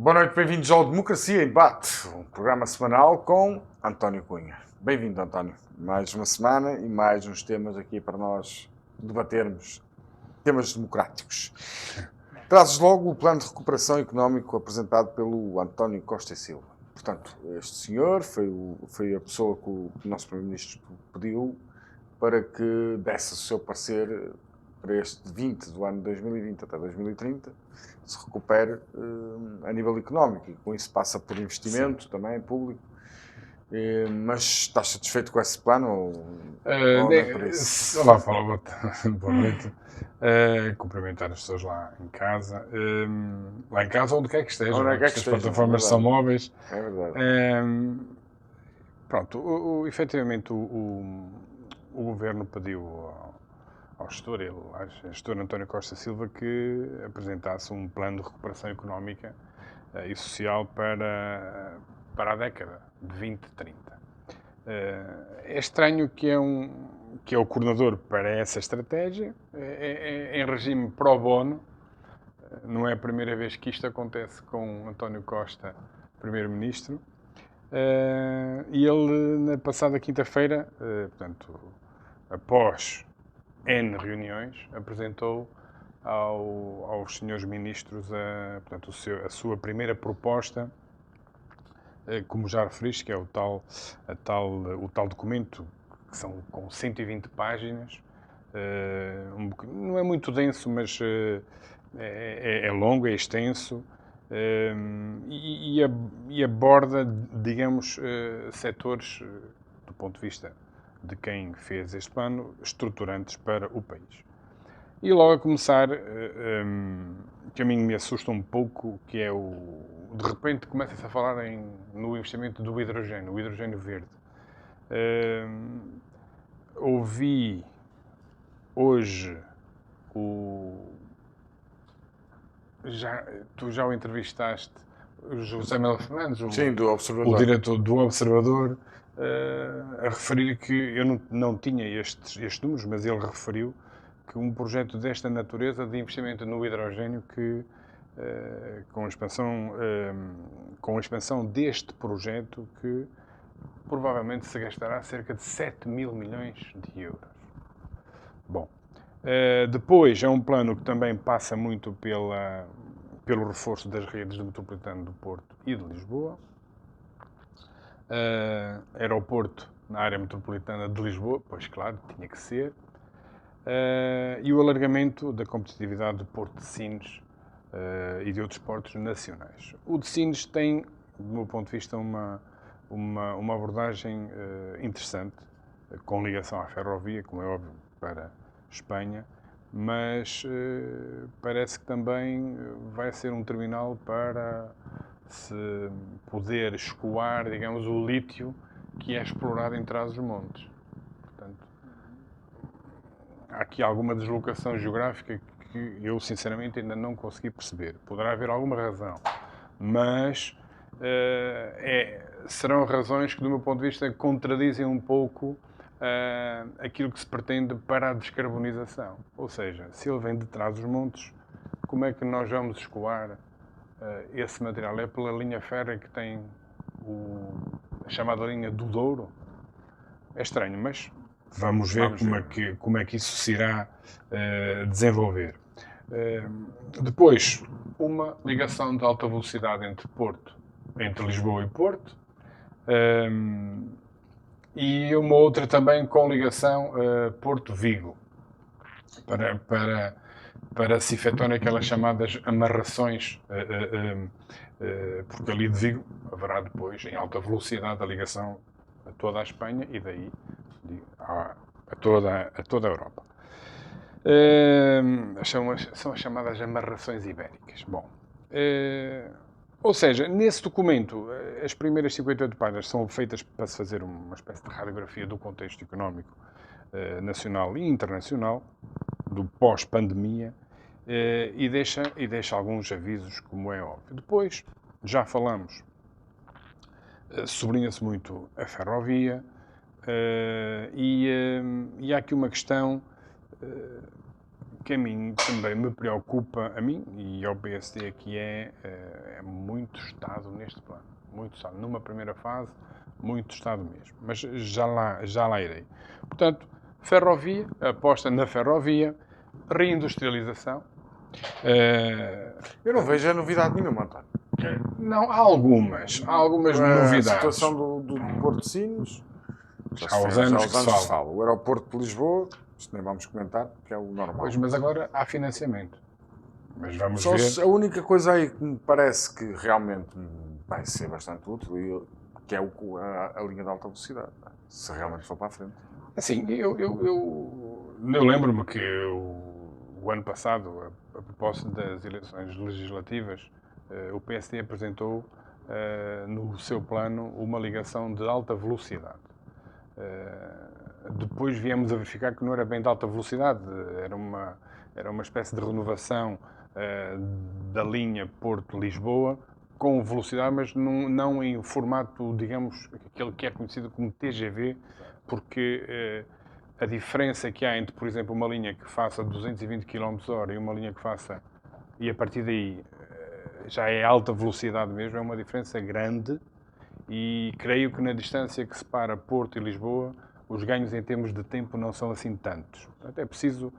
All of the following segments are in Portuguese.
Boa noite, bem-vindos ao Democracia em Debate, um programa semanal com António Cunha. Bem-vindo, António. Mais uma semana e mais uns temas aqui para nós debatermos, temas democráticos. Trazes logo o plano de recuperação económico apresentado pelo António Costa e Silva. Portanto, este senhor foi a pessoa que o nosso Primeiro-Ministro pediu para que desse o seu parecer para este 20 do ano 2020 até 2030, se recupere a nível económico, e com isso passa por investimento. Sim. Também público. Mas estás satisfeito com esse plano ou nem por isso? Olá, Paulo, boa noite. Cumprimentar as pessoas lá em casa. Lá em casa, onde quer que estejam. Onde é que Estas plataformas são móveis. É verdade. Pronto, efetivamente o Governo pediu ao gestor, gestor António Costa Silva, que apresentasse um plano de recuperação económica e social para a década de 2030. É estranho que é o coordenador para essa estratégia, em regime pro bono. Não é a primeira vez que isto acontece com António Costa, Primeiro-Ministro. E ele, na passada quinta-feira, portanto, após N reuniões, apresentou aos senhores ministros portanto, a sua primeira proposta, como já referiste, que é o tal documento, que são com 120 páginas. Não é muito denso, mas é longo, é extenso. E aborda, digamos, setores, do ponto de vista de quem fez este plano, estruturantes para o país. E logo a começar, que a mim me assusta um pouco, que é de repente começa-se a falar no investimento do hidrogênio, o hidrogênio verde. Ouvi hoje tu já o entrevistaste, o José Melo Fernandes, Sim, do Observador. O diretor do Observador, a referir que eu não tinha estes números, mas ele referiu que um projeto desta natureza de investimento no hidrogênio, que com a expansão deste projeto, que provavelmente se gastará cerca de 7 mil milhões de euros. Bom, depois é um plano que também passa muito pelo reforço das redes do metropolitano do Porto e de Lisboa. Aeroporto na área metropolitana de Lisboa, pois claro, tinha que ser. E o alargamento da competitividade do Porto de Sines e de outros portos nacionais. O de Sines tem, do meu ponto de vista, uma abordagem interessante, com ligação à ferrovia, como é óbvio, para Espanha, mas parece que também vai ser um terminal para se poder escoar, digamos, o lítio que é explorado em Trás-os-Montes. Portanto, há aqui alguma deslocação geográfica que eu, sinceramente, ainda não consegui perceber. Poderá haver alguma razão, mas serão razões que, do meu ponto de vista, contradizem um pouco aquilo que se pretende para a descarbonização. Ou seja, se ele vem de Trás-os-Montes, como é que nós vamos escoar esse material? É pela linha férrea que tem a chamada linha do Douro? É estranho, mas vamos ver como é que isso se irá desenvolver. Depois, uma ligação de alta velocidade entre Lisboa e Porto, e uma outra também com ligação Porto-Vigo, para se efetuarem aquelas chamadas amarrações, porque ali de Vigo haverá depois, em alta velocidade, a ligação a toda a Espanha e daí a toda a Europa. São as chamadas amarrações ibéricas. Bom, ou seja, nesse documento, as primeiras 58 páginas são feitas para se fazer uma espécie de radiografia do contexto económico nacional e internacional, do pós-pandemia, e deixa alguns avisos, como é óbvio. Depois, já falamos, sublinha-se muito a ferrovia, e há aqui uma questão que a mim também me preocupa, a mim e ao PSD, aqui é muito Estado neste plano. Muito Estado. Numa primeira fase, muito Estado mesmo. Mas já lá irei. Portanto, ferrovia, aposta na ferrovia, reindustrialização. Eu não vejo a novidade nenhuma, António. Não, há algumas novidades. A situação do Porto de Sines, Há uns anos que se fala. O aeroporto de Lisboa, isto nem vamos comentar, porque é o normal. Pois, mas agora há financiamento. Mas vamos ver. A única coisa aí que me parece que realmente vai ser bastante útil, que é a linha de alta velocidade, se realmente for para a frente. Assim, eu lembro-me que o ano passado, a propósito das eleições legislativas, o PSD apresentou no seu plano uma ligação de alta velocidade. Depois viemos a verificar que não era bem de alta velocidade, era uma espécie de renovação da linha Porto-Lisboa com velocidade, mas não em formato, digamos, aquele que é conhecido como TGV, porque a diferença que há entre, por exemplo, uma linha que faça 220 km/h e uma linha que faça, e a partir daí já é alta velocidade mesmo, é uma diferença grande, e creio que na distância que separa Porto e Lisboa, os ganhos em termos de tempo não são assim tantos. Portanto, é preciso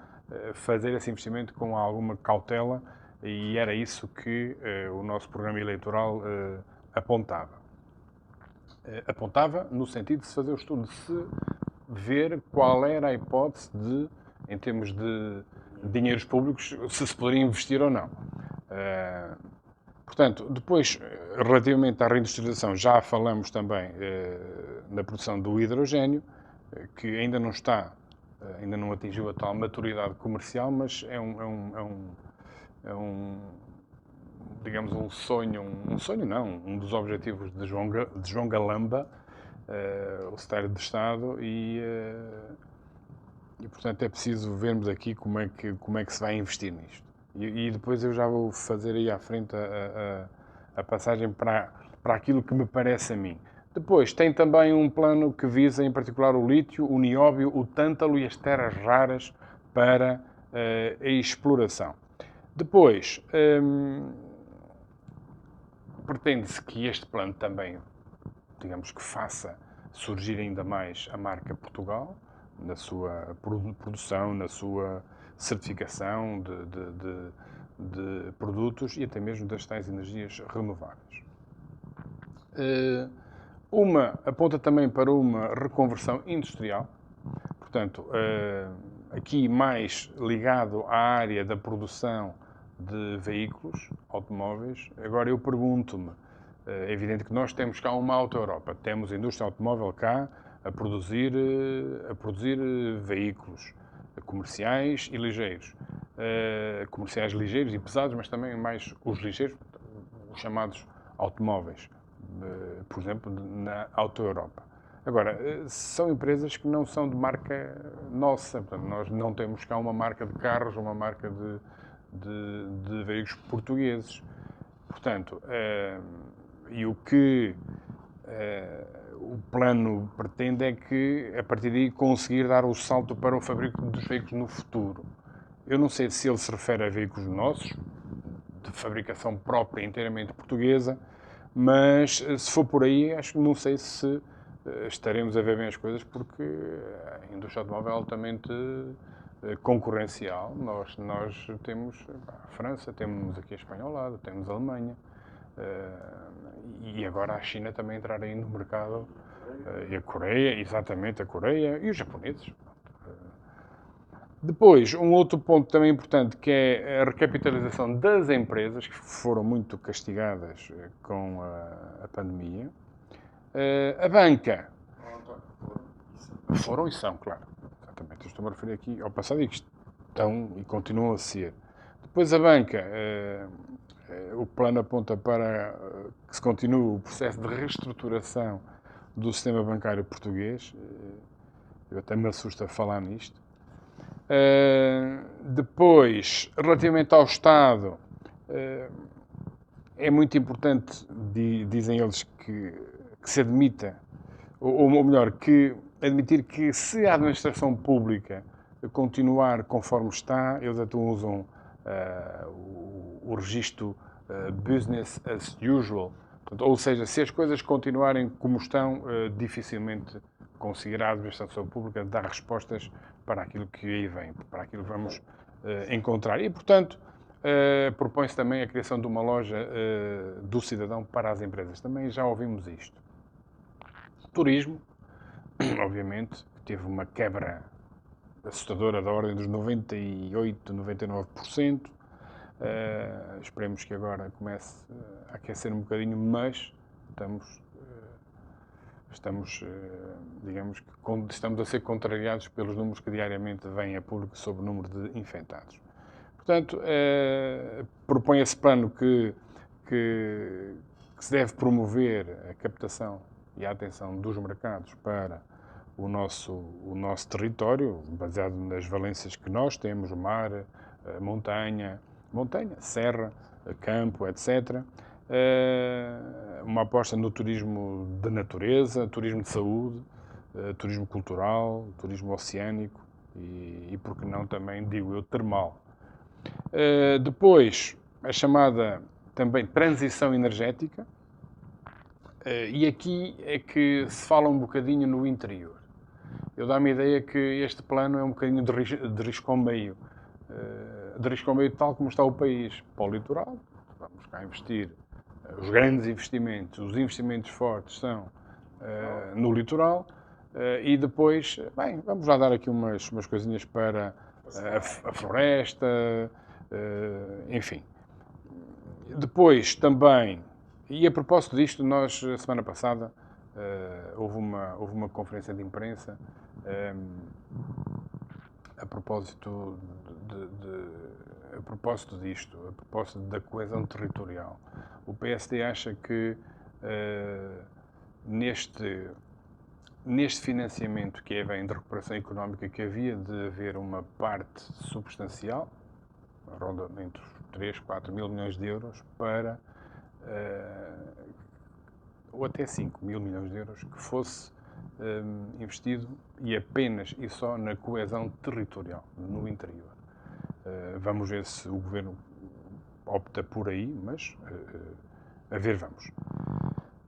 fazer esse investimento com alguma cautela, e era isso que o nosso programa eleitoral apontava. Apontava no sentido de se fazer o estudo, de se ver qual era a hipótese de, em termos de dinheiros públicos, se poderia investir ou não. Portanto, depois, relativamente à reindustrialização, já falamos também na produção do hidrogénio, que ainda não atingiu a tal maturidade comercial, mas é digamos, um sonho não, um dos objetivos de João Galamba, o secretário de Estado, e portanto é preciso vermos aqui como é que se vai investir nisto. E depois eu já vou fazer aí à frente a passagem para aquilo que me parece a mim. Depois tem também um plano que visa em particular o lítio, o nióbio, o tântalo e as terras raras para a exploração. Depois, pretende-se que este plano também, digamos, que faça surgir ainda mais a marca Portugal, na sua produção, na sua certificação de produtos e até mesmo das tais energias renováveis. Aponta também para uma reconversão industrial, portanto, aqui mais ligado à área da produção de veículos, automóveis. Agora eu pergunto-me, é evidente que nós temos cá uma auto-Europa, temos a indústria automóvel cá a produzir veículos comerciais e ligeiros. Comerciais ligeiros e pesados, mas também mais os ligeiros, os chamados automóveis, por exemplo, na auto-Europa. Agora, são empresas que não são de marca nossa, portanto, nós não temos cá uma marca de carros, uma marca de veículos portugueses. Portanto, e o que o plano pretende é que, a partir daí, conseguir dar o salto para o fabrico dos veículos no futuro. Eu não sei se ele se refere a veículos nossos, de fabricação própria, inteiramente portuguesa, mas se for por aí, acho que não sei se estaremos a ver bem as coisas, porque a indústria automóvel é altamente concorrencial. Nós temos a França, temos aqui a Espanha ao lado, temos a Alemanha, e agora a China também entrar aí no mercado, e a Coreia, exatamente, a Coreia e os japoneses. Depois, um outro ponto também importante, que é a recapitalização das empresas, que foram muito castigadas com a pandemia. A banca. Foram e são, claro. Exatamente. Eu estou-me a referir aqui ao passado e que estão e continuam a ser. Depois a banca, o plano aponta para que se continue o processo de reestruturação do sistema bancário português. Eu até me assusto a falar nisto. Depois, relativamente ao Estado, é muito importante, dizem eles, que se admita, ou melhor, que admitir que se a administração pública continuar conforme está. Eles até usam o registro business as usual. Portanto, ou seja, se as coisas continuarem como estão, dificilmente conseguirá a administração pública dar respostas para aquilo que aí vem, para aquilo que vamos encontrar. E, portanto, propõe-se também a criação de uma loja do cidadão para as empresas. Também já ouvimos isto. Turismo, obviamente, teve uma quebra assustadora da ordem dos 98%, 99%. Esperemos que agora comece a aquecer um bocadinho, mas estamos digamos que estamos a ser contrariados pelos números que diariamente vêm a público sobre o número de infectados. Portanto, propõe esse plano que se deve promover a captação e a atenção dos mercados para o nosso território, baseado nas valências que nós temos, o mar, a montanha, serra, campo, etc. Uma aposta no turismo de natureza, turismo de saúde, turismo cultural, turismo oceânico e por que não também, digo eu, termal. Depois, a chamada também transição energética, e aqui é que se fala um bocadinho no interior. Eu dá-me a ideia que este plano é um bocadinho de risco ao meio. De risco ao meio tal como está o país para o litoral. Vamos cá investir. Os grandes investimentos, os investimentos fortes são no litoral. E depois, bem, vamos lá dar aqui umas coisinhas para a floresta, enfim. Depois também, e a propósito disto, nós, a semana passada, houve uma conferência de imprensa a propósito disto, a propósito da coesão territorial. O PSD acha que neste financiamento que vem de recuperação económica, que havia de haver uma parte substancial, ronda entre os 3, 4 mil milhões de euros, para ou até 5 mil milhões de euros, que fosse investido e apenas e só na coesão territorial, no interior. Vamos ver se o Governo opta por aí, mas a ver vamos.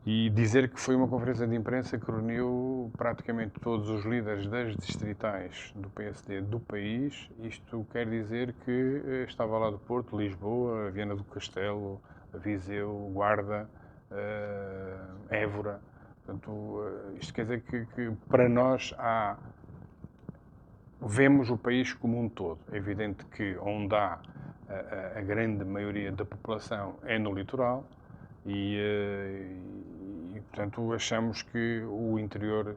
E dizer que foi uma conferência de imprensa que reuniu praticamente todos os líderes das distritais do PSD do país. Isto quer dizer que estava lá do Porto, Lisboa, Viana do Castelo, Viseu, Guarda, Évora. Portanto, isto quer dizer que para nós vemos o país como um todo. É evidente que onde há a grande maioria da população é no litoral e, portanto, achamos que o interior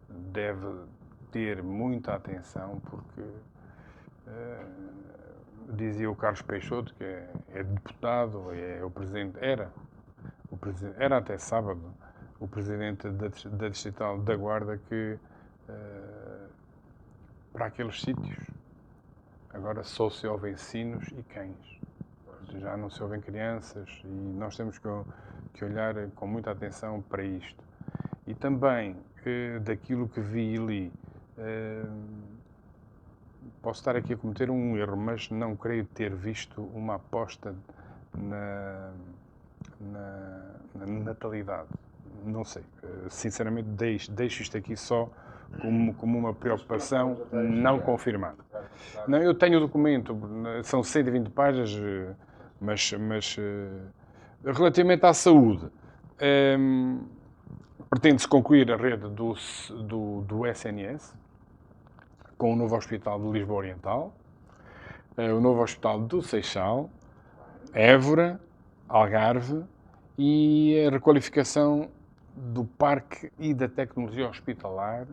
deve ter muita atenção porque dizia o Carlos Peixoto, que é deputado, é o presidente, era até sábado, o presidente da Distrital da Guarda, que para aqueles sítios agora só se ouvem sinos e cães. Já não se ouvem crianças e nós temos que olhar com muita atenção para isto. E também, daquilo que vi ali, posso estar aqui a cometer um erro, mas não creio ter visto uma aposta na natalidade. Não sei. Sinceramente, deixo isto aqui só como uma preocupação não confirmada. Não, eu tenho o documento, são 120 páginas, mas relativamente à saúde, pretende-se concluir a rede do SNS, com o novo Hospital de Lisboa Oriental, o novo Hospital do Seixal, Évora, Algarve e a requalificação do parque e da tecnologia hospitalar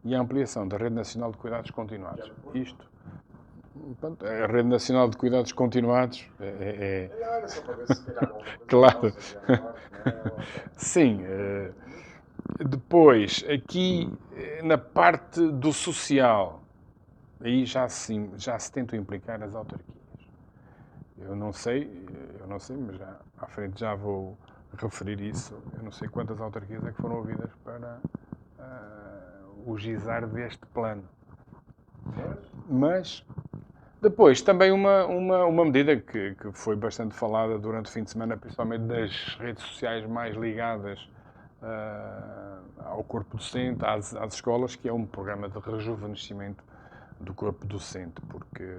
e a ampliação da Rede Nacional de Cuidados Continuados. Isto, pronto, a Rede Nacional de Cuidados Continuados claro. Sim. Depois, aqui na parte do social, aí já se tentam implicar as autarquias. Eu não sei, mas já à frente já vou referir isso. Eu não sei quantas autarquias é que foram ouvidas para o gizar deste plano. Mas depois também uma medida que foi bastante falada durante o fim de semana, principalmente das redes sociais mais ligadas ao corpo docente, às escolas, que é um programa de rejuvenescimento do corpo docente, porque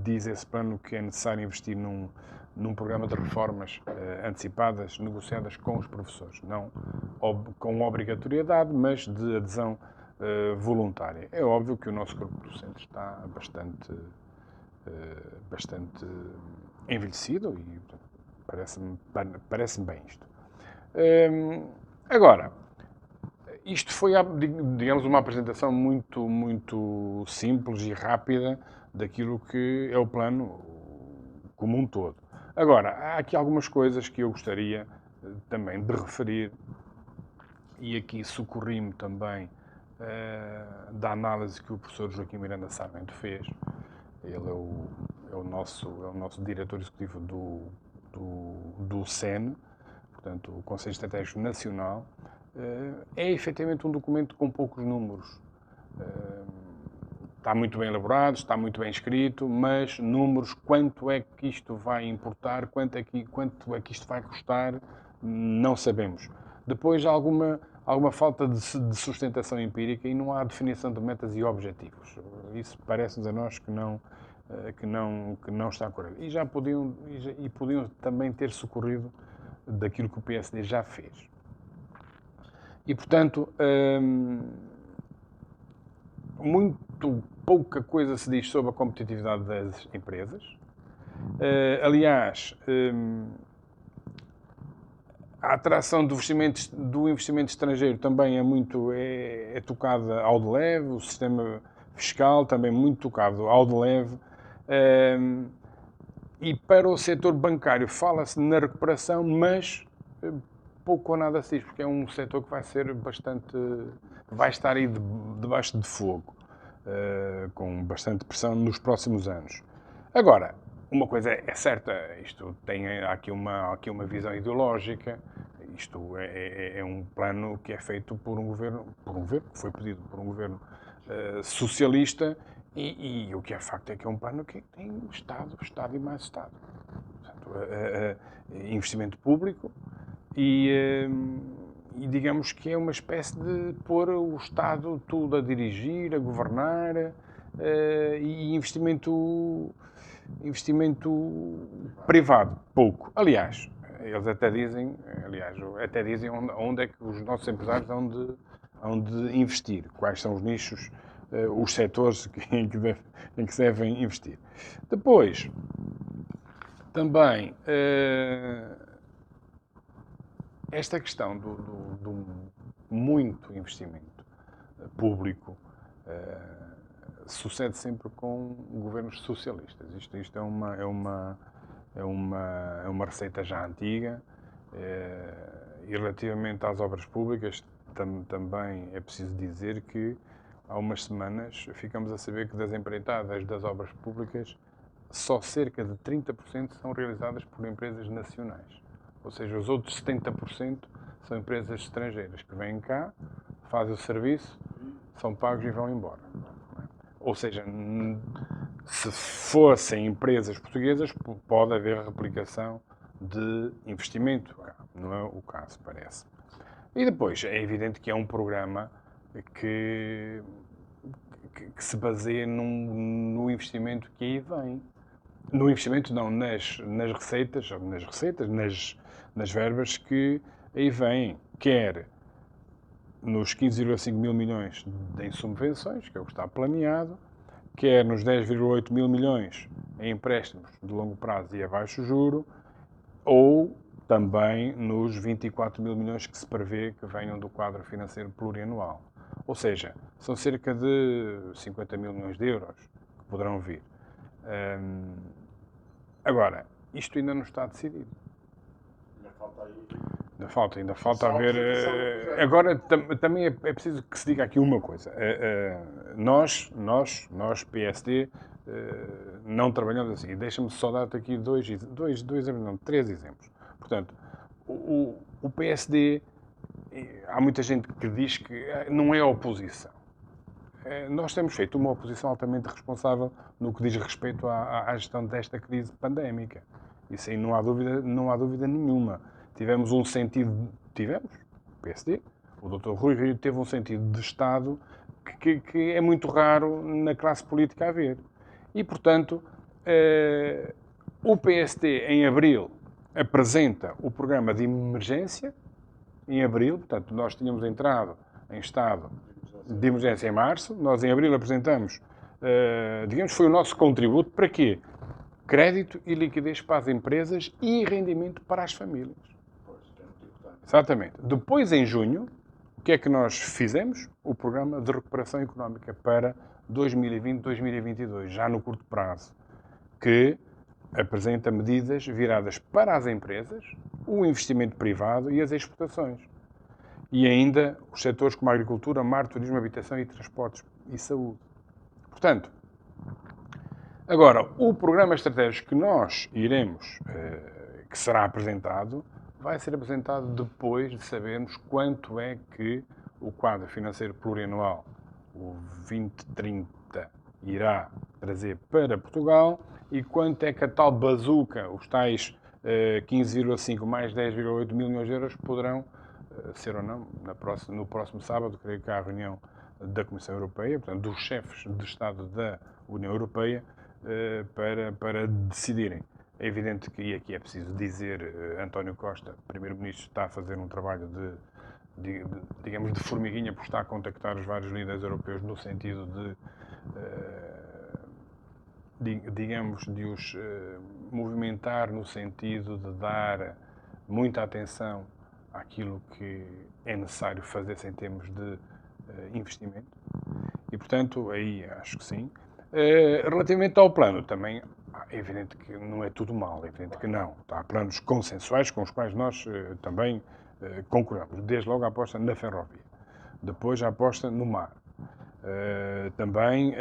diz esse plano que é necessário investir num programa de reformas antecipadas, negociadas com os professores, não com obrigatoriedade, mas de adesão voluntária. É óbvio que o nosso corpo docente está bastante envelhecido e parece-me bem isto. Agora, isto foi, digamos, uma apresentação muito simples e rápida daquilo que é o plano como um todo. Agora, há aqui algumas coisas que eu gostaria também de referir, e aqui socorri-me também da análise que o professor Joaquim Miranda Sarmento fez. Ele é o nosso diretor executivo do CEN, portanto, o Conselho Estratégico Nacional. É efetivamente um documento com poucos números. Está muito bem elaborado, está muito bem escrito, mas números, quanto é que isto vai importar, quanto é que isto vai custar, não sabemos. Depois há alguma falta de sustentação empírica e não há definição de metas e objetivos. Isso parece-nos a nós que não está correto. E podiam também ter socorrido daquilo que o PSD já fez. E, portanto, muito pouca coisa se diz sobre a competitividade das empresas. Aliás, a atração do investimento estrangeiro também é tocada ao de leve, o sistema fiscal também muito tocado ao de leve. E para o setor bancário fala-se na recuperação, mas pouco ou nada se diz, porque é um setor que vai estar aí debaixo de fogo, com bastante pressão nos próximos anos. Agora, uma coisa é certa, isto tem aqui uma visão ideológica, isto é um plano que é feito por um governo que foi pedido por um governo socialista, e o que é facto é que é um plano que tem Estado e mais Estado. Portanto, investimento público e digamos que é uma espécie de pôr o Estado tudo a dirigir, a governar, e investimento privado, pouco. Aliás, eles até dizem onde é que os nossos empresários hão de investir, quais são os nichos, os setores em que se devem investir. Depois, também, esta questão do muito investimento público sucede sempre com governos socialistas. Isto é uma receita já antiga, e relativamente às obras públicas também é preciso dizer que há umas semanas ficamos a saber que das empreitadas das obras públicas só cerca de 30% são realizadas por empresas nacionais. Ou seja, os outros 70% são empresas estrangeiras que vêm cá, fazem o serviço, são pagos e vão embora. Ou seja, se fossem empresas portuguesas, pode haver replicação de investimento. Não é o caso, parece. E depois, é evidente que é um programa que se baseia no investimento que aí vem. No investimento não, nas verbas que aí vêm, quer nos 15,5 mil milhões em subvenções, que é o que está planeado, quer nos 10,8 mil milhões em empréstimos de longo prazo e a baixo juro, ou também nos 24 mil milhões que se prevê que venham do quadro financeiro plurianual. Ou seja, são cerca de 50 mil milhões de euros que poderão vir. Agora, isto ainda não está decidido. Ainda falta haver. Agora, também é preciso que se diga aqui uma coisa. Nós, PSD, não trabalhamos assim. Deixa-me só dar-te aqui três exemplos. Portanto, o PSD, há muita gente que diz que não é oposição. nós temos feito uma oposição altamente responsável no que diz respeito à gestão desta crise pandémica. Isso aí não há dúvida nenhuma. Tivemos um sentido, o PSD, o Dr. Rui Rio teve um sentido de Estado que é muito raro na classe política a ver. E, portanto, o PSD, em abril, apresenta o programa de emergência, em abril, portanto, nós tínhamos entrado em estado de emergência em março, nós em abril apresentamos, digamos, foi o nosso contributo para quê? Crédito e liquidez para as empresas e rendimento para as famílias. Exatamente. Depois, em junho, o que é que nós fizemos? O programa de recuperação económica para 2020-2022, já no curto prazo, que apresenta medidas viradas para as empresas, o investimento privado e as exportações. E ainda os setores como a agricultura, mar, turismo, habitação e transportes e saúde. Portanto, agora, o programa estratégico que nós iremos, que será apresentado, vai ser apresentado depois de sabermos quanto é que o quadro financeiro plurianual, o 2030, irá trazer para Portugal e quanto é que a tal bazuca, os tais 15,5 mais 10,8 milhões de euros, poderão ser ou não, no próximo sábado, creio que há a reunião da Comissão Europeia, portanto, dos chefes de Estado da União Europeia, para decidirem. É evidente que, e aqui é preciso dizer, António Costa, Primeiro-Ministro, está a fazer um trabalho digamos, de formiguinha, por estar a contactar os vários líderes europeus no sentido digamos, de os movimentar no sentido de dar muita atenção àquilo que é necessário fazer em termos de investimento. E, portanto, aí acho que sim. Relativamente ao plano, também é evidente que não é tudo mal, é evidente que não. Há planos consensuais com os quais nós também concordamos. Desde logo a aposta na ferrovia, depois a aposta no mar. Também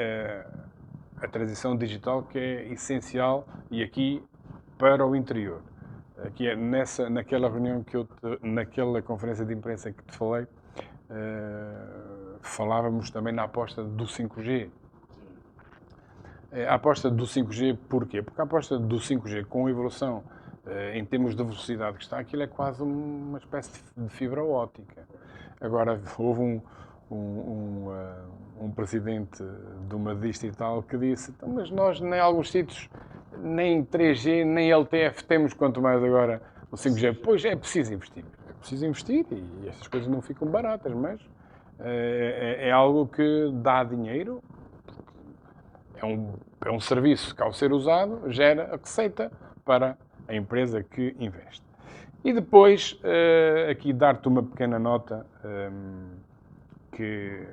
a transição digital, que é essencial, e aqui para o interior. Aqui é naquela reunião naquela conferência de imprensa que te falei, falávamos também na aposta do 5G. A aposta do 5G, porquê? Porque a aposta do 5G, com a evolução em termos de velocidade que está, aquilo é quase uma espécie de fibra óptica. Agora, houve um presidente de uma distrital que disse: mas nós, em alguns sítios, nem 3G, nem LTF temos, quanto mais agora o 5G. Pois é preciso investir. É preciso investir e essas coisas não ficam baratas, mas é algo que dá dinheiro. É um serviço que, ao ser usado, gera receita para a empresa que investe. E depois, aqui dar-te uma pequena nota que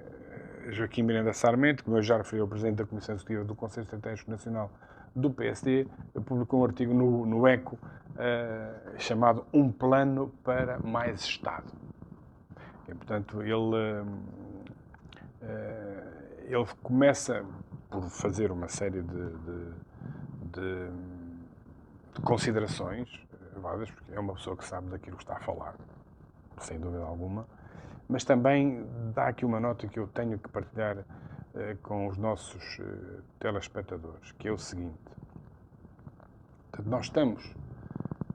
Joaquim Miranda Sarmento, como eu já referi ao Presidente da Comissão Executiva do Conselho Estratégico Nacional do PSD, publicou um artigo no ECO chamado Um Plano para Mais Estado. E, portanto, ele começa por fazer uma série de considerações válidas, porque é uma pessoa que sabe daquilo que está a falar, sem dúvida alguma, mas também dá aqui uma nota que eu tenho que partilhar com os nossos telespectadores, que é o seguinte. Portanto, nós estamos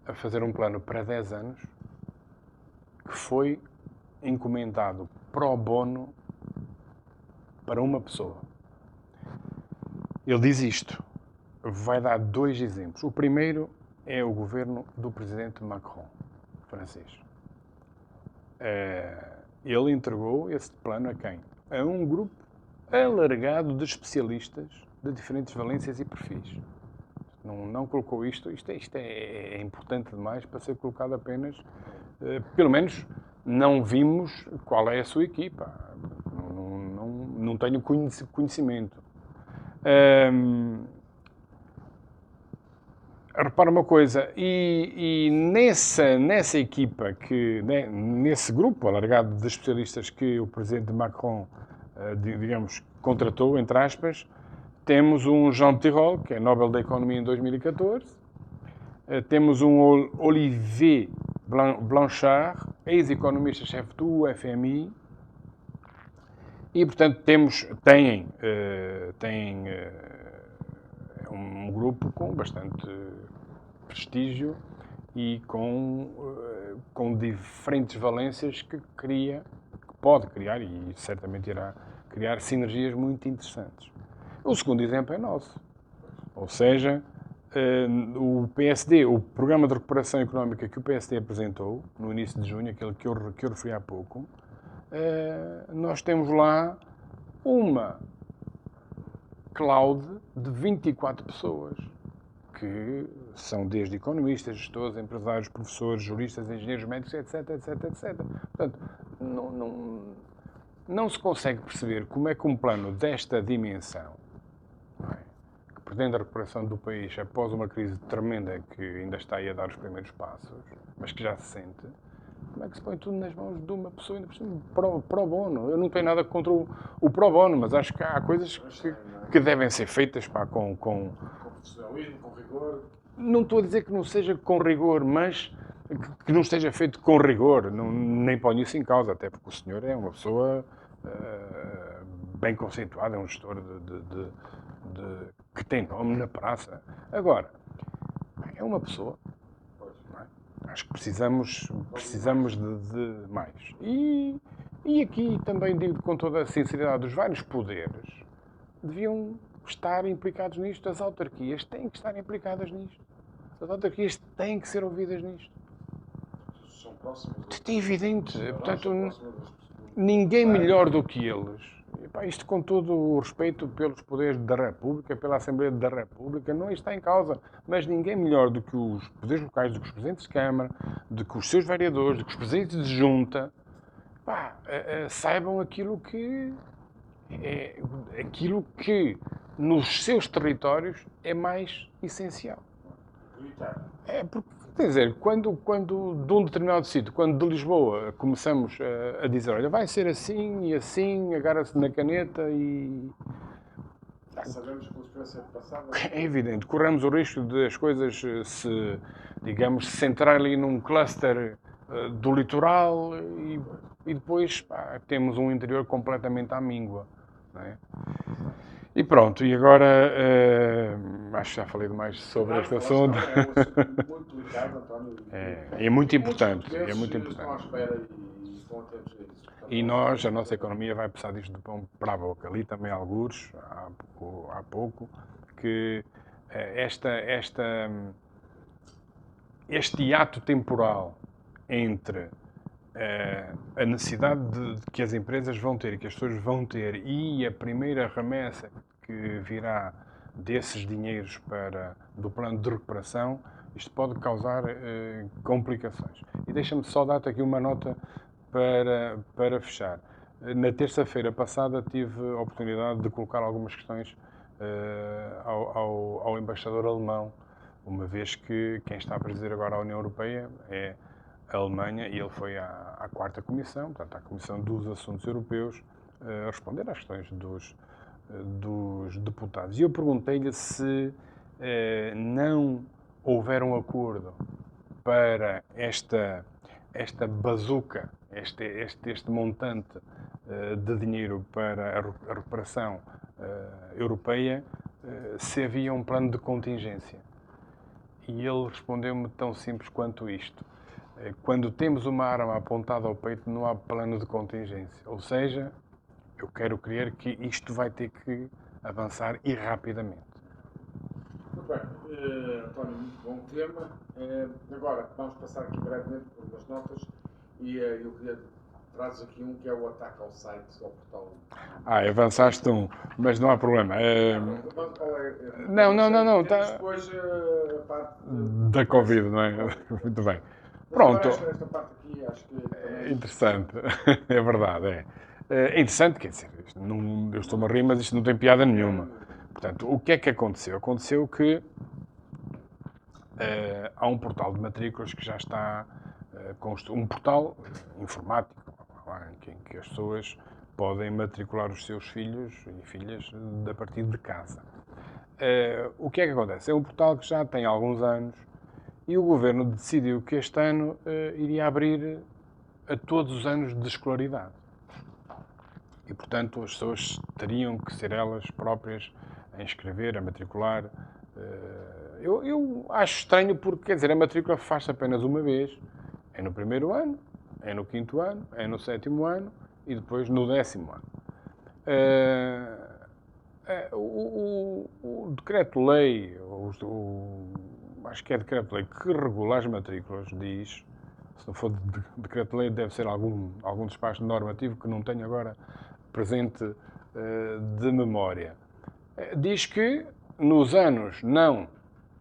a fazer um plano para 10 anos que foi encomendado pro bono para uma pessoa. Ele diz isto, vai dar 2 exemplos. O primeiro é o governo do presidente Macron, francês. Ele entregou esse plano a quem? A um grupo alargado de especialistas de diferentes valências e perfis. Não colocou isto é importante demais para ser colocado apenas, pelo menos não vimos qual é a sua equipa. Não tenho conhecimento. Repara uma coisa, e nessa equipa, nesse grupo alargado de especialistas que o presidente Macron, digamos, contratou, entre aspas, temos um Jean Tirole, que é Nobel da Economia em 2014, temos um Olivier Blanchard, ex-economista-chefe do FMI, E, portanto, têm um grupo com bastante prestígio e com diferentes valências que pode criar e certamente irá criar sinergias muito interessantes. O segundo exemplo é nosso. Ou seja, o PSD, o Programa de Recuperação Económica que o PSD apresentou no início de junho, aquele que eu referi há pouco, nós temos lá uma cloud de 24 pessoas, que são desde economistas, gestores, empresários, professores, juristas, engenheiros médicos, etc, etc, etc. Portanto, não se consegue perceber como é que um plano desta dimensão, que pretende a recuperação do país após uma crise tremenda que ainda está aí a dar os primeiros passos, mas que já se sente, como é que se põe tudo nas mãos de uma pessoa ainda por cima, pro bono? Eu não tenho nada contra o pro bono, mas acho que há coisas que devem ser feitas com profissionalismo, com rigor. Não estou a dizer que não seja com rigor, mas que não esteja feito com rigor. Nem ponho isso em causa, até porque o senhor é uma pessoa bem conceituada, é um gestor que tem nome na praça. Agora, é uma pessoa. Acho que precisamos de mais. E aqui também digo com toda a sinceridade, os vários poderes deviam estar implicados nisto. As autarquias têm que estar implicadas nisto. As autarquias têm que ser ouvidas nisto. São próximos. Isto é evidente. Portanto, ninguém melhor do que eles. Isto com todo o respeito pelos poderes da República, pela Assembleia da República, não está em causa. Mas ninguém melhor do que os poderes locais, do que os presidentes de Câmara, do que os seus vereadores, do que os presidentes de junta, saibam aquilo que nos seus territórios é mais essencial. Porque, quer dizer, quando de um determinado sítio, quando de Lisboa começamos a dizer, olha, vai ser assim e assim, agarra-se na caneta e... Sabemos que a experiência passada... É evidente, corremos o risco de as coisas se centrarem ali num cluster do litoral e depois temos um interior completamente à míngua. Não é? E pronto, e agora acho que já falei demais sobre este assunto. É um assunto muito delicado, António. É muito importante. É muito Estão à importante. espera e estão atentos a isso. E nós, a nossa economia vai precisar disto de pão para a boca. Ali também há algures, há pouco, que este ato temporal entre a necessidade que as empresas vão ter e que as pessoas vão ter e a primeira remessa que virá desses dinheiros do plano de recuperação, isto pode causar complicações. E deixa-me só dar-te aqui uma nota para fechar. Na terça-feira passada tive a oportunidade de colocar algumas questões ao embaixador alemão, uma vez que quem está a presidir agora a União Europeia é a Alemanha e ele foi à quarta comissão, portanto à Comissão dos Assuntos Europeus, a responder às questões dos deputados. E eu perguntei-lhe se não houver um acordo para esta bazuca, este montante de dinheiro para a recuperação europeia, se havia um plano de contingência. E ele respondeu-me tão simples quanto isto. Quando temos uma arma apontada ao peito, não há plano de contingência. Ou seja, eu quero crer que isto vai ter que avançar e rapidamente. Muito bem, António, muito bom tema. Agora, vamos passar aqui brevemente por umas notas e eu queria trazer aqui um que é o ataque ao site, ao portal. Avançaste mas não há problema. Não. Depois a parte da Covid, não é? Muito bem. Pronto. Esta parte aqui acho que é interessante. É verdade, é interessante, quer dizer, eu estou-me a rir, mas isto não tem piada nenhuma. Portanto, o que é que aconteceu? Aconteceu que há um portal de matrículas que já está construído, um portal informático, em que as pessoas podem matricular os seus filhos e filhas a partir de casa. O que é que acontece? É um portal que já tem alguns anos e o Governo decidiu que este ano iria abrir a todos os anos de escolaridade. E, portanto, as pessoas teriam que ser elas próprias a inscrever, a matricular. Eu acho estranho porque, quer dizer, a matrícula faz-se apenas uma vez. É no primeiro ano, é no quinto ano, é no sétimo ano e depois no 10º ano. O decreto-lei, acho que é decreto-lei que regula as matrículas, diz, se não for decreto-lei, deve ser algum despacho normativo que não tenho agora presente de memória. Diz que nos anos não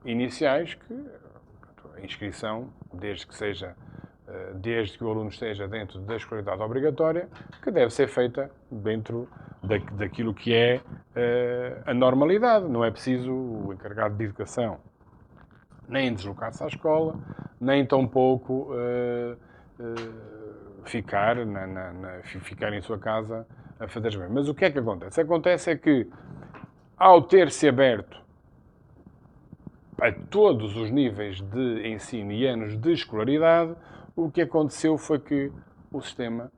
iniciais, que a inscrição, desde que o aluno esteja dentro da escolaridade obrigatória, que deve ser feita dentro daquilo que é a normalidade. Não é preciso o encarregado de educação nem deslocar-se à escola, nem tampouco ficar em sua casa a fazer as mesmas. Mas o que é que acontece? Acontece é que, ao ter-se aberto a todos os níveis de ensino e anos de escolaridade, o que aconteceu foi que o sistema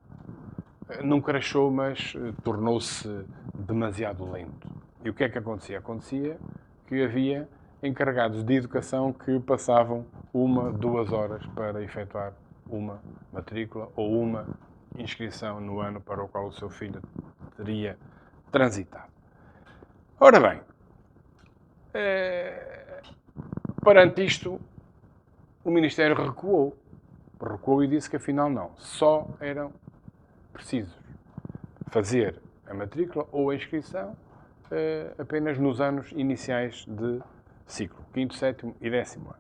não crashou, mas tornou-se demasiado lento. E o que é que acontecia? Acontecia que havia encarregados de educação que passavam 1-2 horas para efetuar uma matrícula ou uma inscrição no ano para o qual o seu filho teria transitado. Ora bem, perante isto, o Ministério recuou e disse que afinal não, só eram precisos fazer a matrícula ou a inscrição apenas nos anos iniciais de ciclo, 5º, 7º e 10º ano.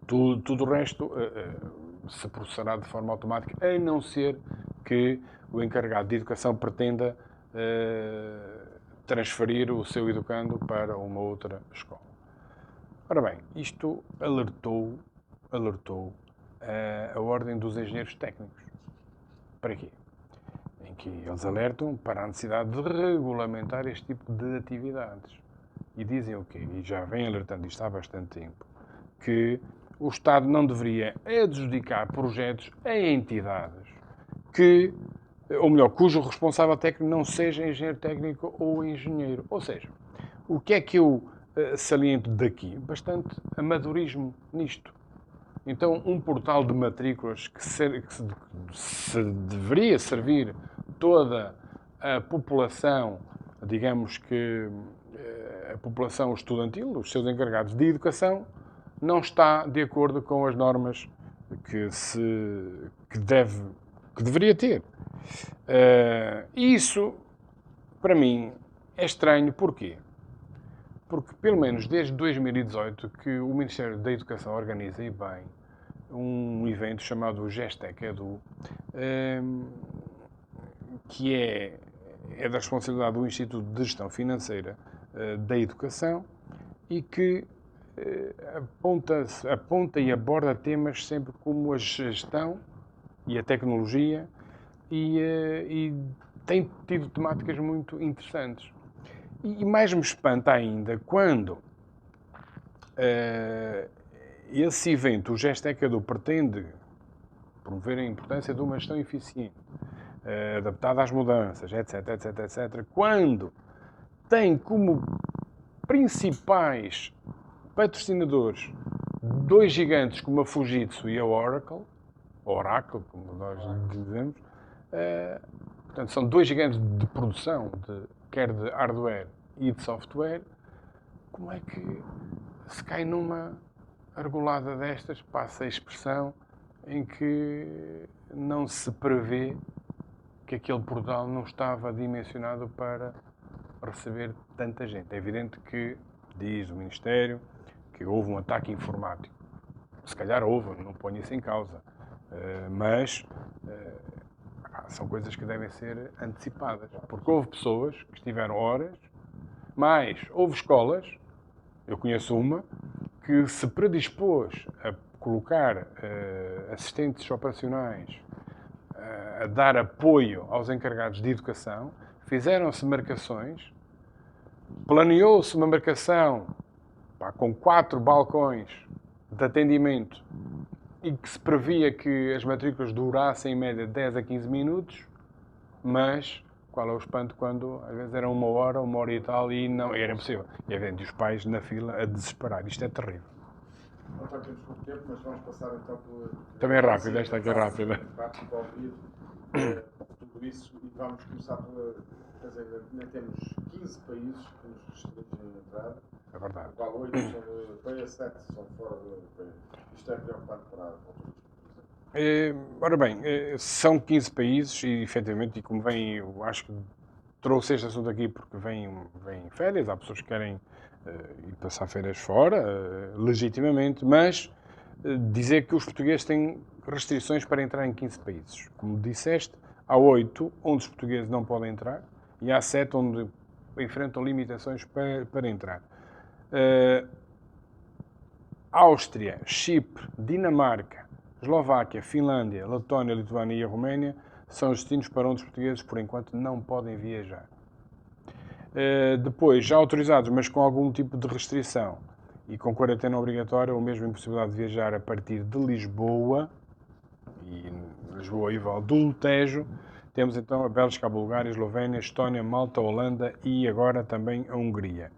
Tudo o resto se processará de forma automática, a não ser que o encarregado de educação pretenda transferir o seu educando para uma outra escola. Ora bem, isto alertou a Ordem dos Engenheiros Técnicos. Para quê? Em que eles alertam para a necessidade de regulamentar este tipo de atividades. E dizem o quê? E já vem alertando isto há bastante tempo, que o Estado não deveria adjudicar projetos a entidades cujo responsável técnico não seja engenheiro técnico ou engenheiro. Ou seja, o que é que eu saliento daqui? Bastante amadorismo nisto. Então, um portal de matrículas que se deveria servir toda a população, digamos que a população estudantil, os seus encarregados de educação, não está de acordo com as normas que deveria ter. Isso, para mim, é estranho. Porquê? Porque, pelo menos desde 2018, que o Ministério da Educação organiza, e bem, um evento chamado Gestec Edu, que é da responsabilidade do Instituto de Gestão Financeira da Educação e que aponta e aborda temas sempre como a gestão e a tecnologia e tem tido temáticas muito interessantes. E mais me espanta ainda quando esse evento, o Gestec Edu, pretende promover a importância de uma gestão eficiente, adaptada às mudanças, etc, etc, etc, quando tem como principais patrocinadores 2 gigantes como a Fujitsu e a Oracle, como nós dizemos, portanto, são 2 gigantes de produção, quer de hardware e de software. Como é que se cai numa argolada destas, passa a expressão, em que não se prevê que aquele portal não estava dimensionado para receber tanta gente? É evidente que, diz o Ministério, que houve um ataque informático. Se calhar houve, não ponho isso em causa. Mas são coisas que devem ser antecipadas. Porque houve pessoas que estiveram horas, mas houve escolas, eu conheço uma, que se predispôs a colocar assistentes operacionais, a dar apoio aos encarregados de educação, fizeram-se marcações, planeou-se uma marcação com 4 balcões de atendimento e que se previa que as matrículas durassem em média 10 a 15 minutos, mas qual é o espanto quando às vezes era uma hora e tal, e não era impossível. E havendo os pais na fila a desesperar. Isto é terrível. Não temos pouco tempo, mas vamos passar então por... Também é rápido, esta aqui é rápida. Tudo isso, e vamos começar por... Quer dizer, ainda temos 15 países que nos restringem a entrada. É verdade. Qual 8 são da União Europeia, 7 são fora da União Europeia. Isto é preocupante para o turismo. Ora bem, são 15 países e, efetivamente, e como vem, eu acho que trouxe este assunto aqui porque vem férias, há pessoas que querem ir passar férias fora, legitimamente, mas dizer que os portugueses têm restrições para entrar em 15 países. Como disseste, há 8 onde os portugueses não podem entrar e há 7 onde enfrentam limitações para entrar. Áustria, Chipre, Dinamarca, Eslováquia, Finlândia, Letónia, Lituânia e a Roménia são os destinos para onde os portugueses, por enquanto, não podem viajar. Depois, já autorizados, mas com algum tipo de restrição e com quarentena obrigatória, ou mesmo impossibilidade de viajar a partir de Lisboa, e Val do Tejo, temos então a Bélgica, a Bulgária, a Eslovénia, a Estónia, Malta, a Holanda e agora também a Hungria.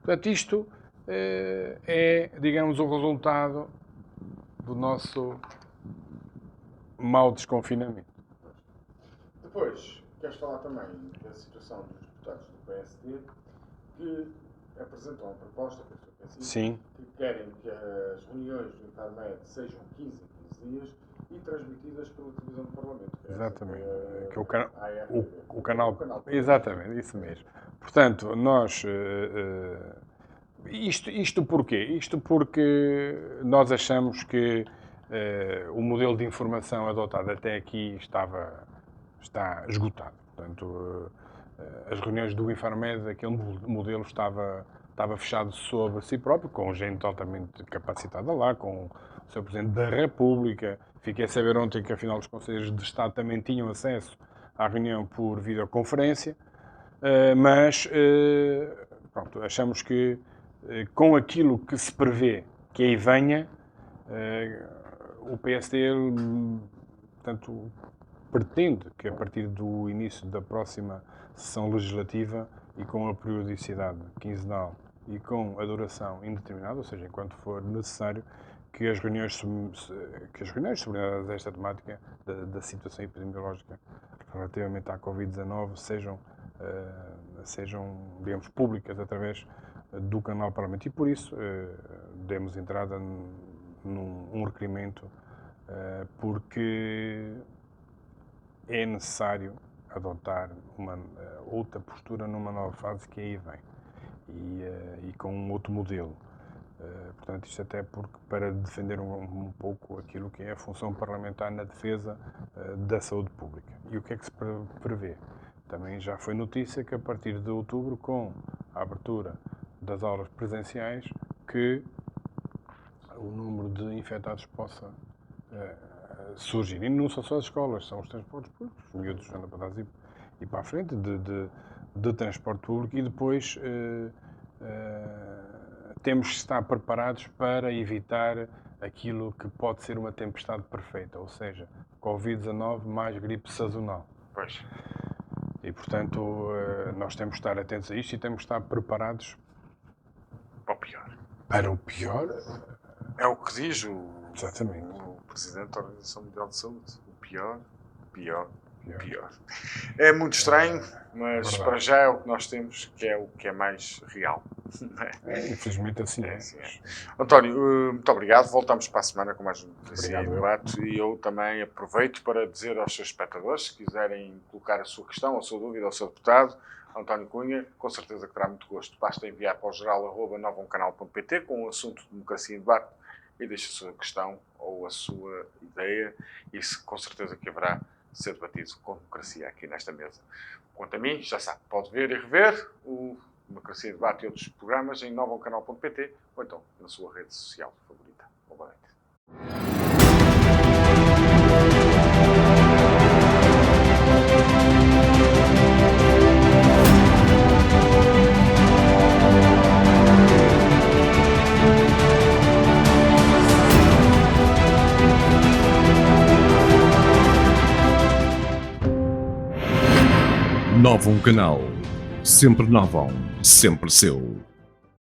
Portanto, isto é, digamos, o resultado do nosso mau desconfinamento. Depois, queres falar também da situação dos deputados do PSD que apresentam uma proposta, Sim. que querem que as reuniões do Internet sejam 15 em 15 dias e transmitidas pela televisão do Parlamento. Exatamente. Que é o canal. Exatamente, isso mesmo. Portanto, nós... Isto porquê? Isto porque nós achamos que o modelo de informação adotado até aqui está esgotado. Portanto, as reuniões do Infarmed, aquele modelo estava fechado sobre si próprio, com gente altamente capacitada lá, com o Sr. Presidente da República. Fiquei a saber ontem que, afinal, os Conselhos de Estado também tinham acesso à reunião por videoconferência, mas pronto, achamos que com aquilo que se prevê que aí venha, o PSD, portanto, pretende que a partir do início da próxima sessão legislativa e com a periodicidade quinzenal e com a duração indeterminada, ou seja, enquanto for necessário, que as reuniões subordinadas a esta temática da situação epidemiológica relativamente à Covid-19 sejam, digamos, públicas através do canal Parlamento. E por isso demos entrada num requerimento porque é necessário adotar uma outra postura numa nova fase que aí vem e com um outro modelo. Portanto, isto até porque para defender um pouco aquilo que é a função parlamentar na defesa da saúde pública. E o que é que se prevê? Também já foi notícia que a partir de outubro, com a abertura das aulas presenciais, que o número de infectados possa surgir. E não são só as escolas, são os transportes públicos, os miúdos andam para trás e para a frente de transporte público e depois temos que estar preparados para evitar aquilo que pode ser uma tempestade perfeita, ou seja, Covid-19 mais gripe sazonal. Pois. E, portanto, nós temos que estar atentos a isto e temos que estar preparados para o pior. Para o pior? É o que diz Exatamente. o Presidente da Organização Mundial de Saúde. O pior. É muito estranho, mas para já é o que nós temos, que é o que é mais real. Infelizmente assim é. António, muito obrigado. Voltamos para a semana com mais um debate. E eu também aproveito para dizer aos seus espectadores, se quiserem colocar a sua questão, a sua dúvida ao seu deputado, António Cunha, com certeza que terá muito gosto. Basta enviar para o geral@novocanal.pt com o assunto Democracia em Debate e deixe a sua questão ou a sua ideia e com certeza que haverá ser debatido com democracia aqui nesta mesa. Quanto a mim, já sabe, pode ver e rever o Democracia em Debate e outros programas em novocanal.pt ou então na sua rede social favorita. Boa noite. Novum Canal. Sempre Novum, sempre seu.